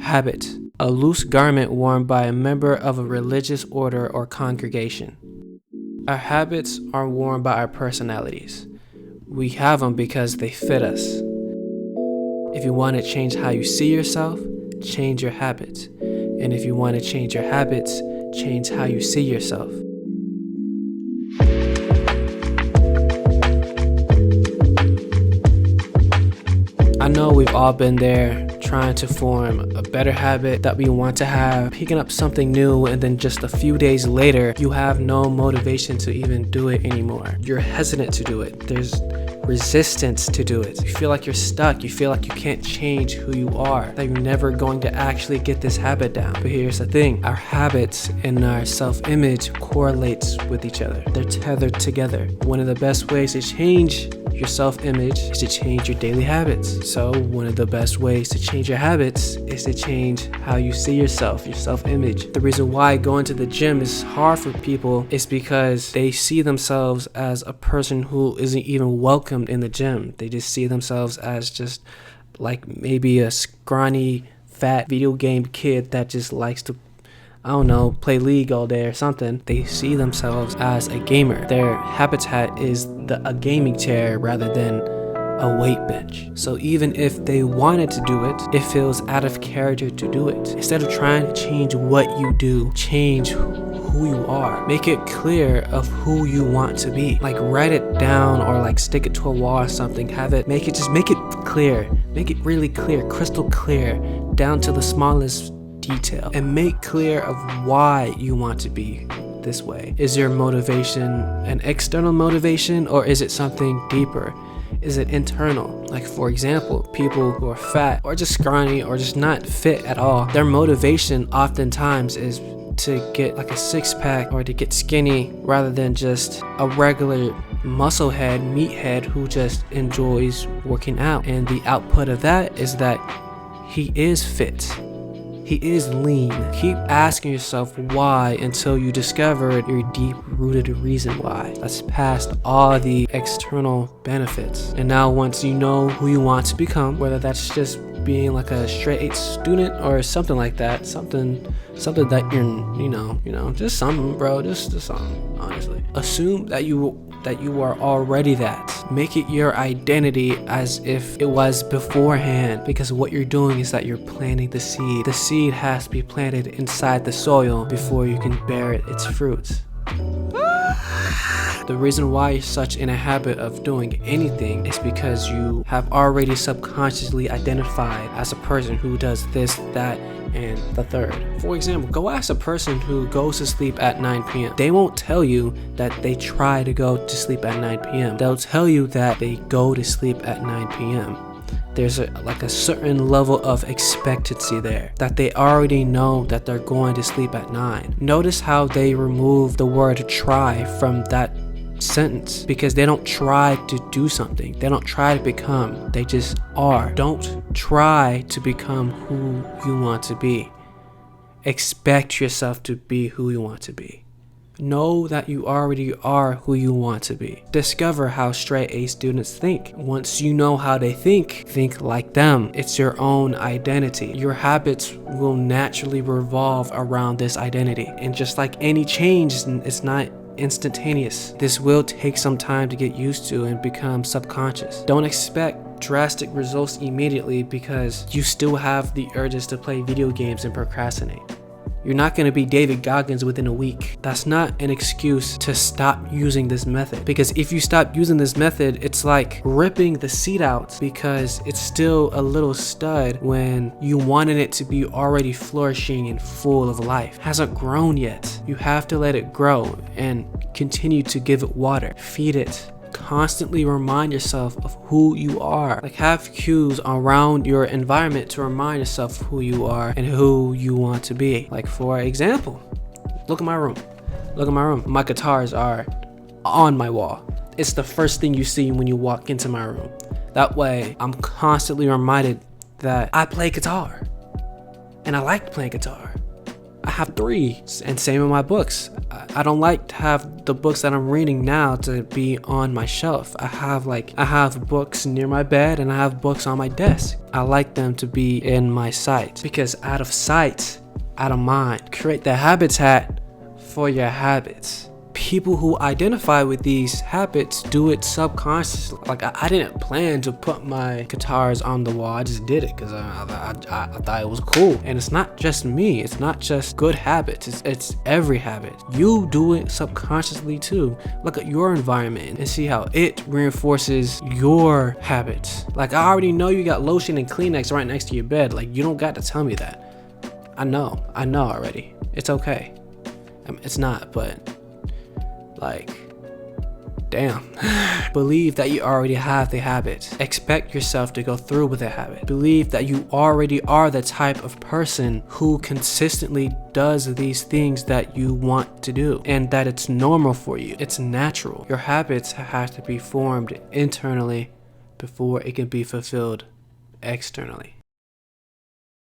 Habit: a loose garment worn by a member of a religious order or congregation. Our habits are worn by our personalities. We have them because they fit us. If you want to change how you see yourself, change your habits. And if you want to change your habits, change how you see yourself. I know we've all been there, trying to form a better habit that we want to have, picking up something new, and then just a few days later, you have no motivation to even do it anymore. You're hesitant to do it. There's resistance to do it. You feel like you're stuck. You feel like you can't change who you are, that you're never going to actually get this habit down. But here's the thing, our habits and our self-image correlates with each other. They're tethered together. One of the best ways to change your self-image is to change your daily habits. So one of the best ways to change your habits is to change how you see yourself, your self-image. The reason why going to the gym is hard for people is because they see themselves as a person who isn't even welcomed in the gym. They just see themselves as just like maybe a scrawny, fat video game kid that just likes to, I don't know, play League all day or something. They see themselves as a gamer. Their habitat is a gaming chair rather than a weight bench. So even if they wanted to do it, it feels out of character to do it. Instead of trying to change what you do, change who you are. Make it clear of who you want to be. Like write it down or like stick it to a wall or something. Make it clear. Make it really clear, crystal clear, down to the smallest detail, and make clear of why you want to be this way. Is your motivation an external motivation, or is it something deeper? Is it internal? Like for example, people who are fat or just scrawny or just not fit at all, their motivation oftentimes is to get like a six-pack or to get skinny rather than just a regular musclehead, meathead who just enjoys working out. And the output of that is that he is fit. He is lean. Keep asking yourself why until you discover your deep-rooted reason why. That's past all the external benefits. And now once you know who you want to become, whether that's just being like a straight-A student or something like that, something that you're, just something, bro, just something, honestly. Assume that you are already that. Make it your identity as if it was beforehand, because what you're doing is that you're planting the seed. The seed has to be planted inside the soil before you can bear its fruits. The reason why you're such in a habit of doing anything is because you have already subconsciously identified as a person who does this, that, and the third. For example, go ask a person who goes to sleep at 9 p.m. They won't tell you that they try to go to sleep at 9 p.m. They'll tell you that they go to sleep at 9 p.m. There's a certain level of expectancy there, that they already know that they're going to sleep at 9. Notice how they remove the word try from that sentence, because they don't try to do something. They don't try to become. They just are. Don't try to become who you want to be. Expect yourself to be who you want to be. Know that you already are who you want to be. Discover how straight-A students think. Once you know how they think like them. It's your own identity. Your habits will naturally revolve around this identity. And just like any change, it's not instantaneous. This will take some time to get used to and become subconscious. Don't expect drastic results immediately, because you still have the urges to play video games and procrastinate. You're not going to be David Goggins within a week. That's not an excuse to stop using this method, because if you stop using this method, it's like ripping the seed out because it's still a little stud when you wanted it to be already flourishing and full of life. It hasn't grown yet. You have to let it grow and continue to give it water. Feed it. Constantly remind yourself of who you are. Like have cues around your environment to remind yourself who you are and who you want to be. Like for example, look at my room. My guitars are on my wall. It's the first thing you see when you walk into my room. That way I'm constantly reminded that I play guitar and I like playing guitar. I have 3, and same in my books. I don't like to have the books that I'm reading now to be on my shelf. I have books near my bed and I have books on my desk. I like them to be in my sight, because out of sight, out of mind. Create the habits hat for your habits. People who identify with these habits do it subconsciously. Like I didn't plan to put my guitars on the wall. I just did it because I thought it was cool. And it's not just me. It's not just good habits. It's every habit. You do it subconsciously too. Look at your environment and see how it reinforces your habits. Like I already know you got lotion and Kleenex right next to your bed. Like you don't got to tell me that. I know already. It's okay. I mean, it's not, but like, damn. Believe that you already have the habit. Expect yourself to go through with the habit. Believe that you already are the type of person who consistently does these things that you want to do, and that it's normal for you. It's natural. Your habits have to be formed internally before it can be fulfilled externally.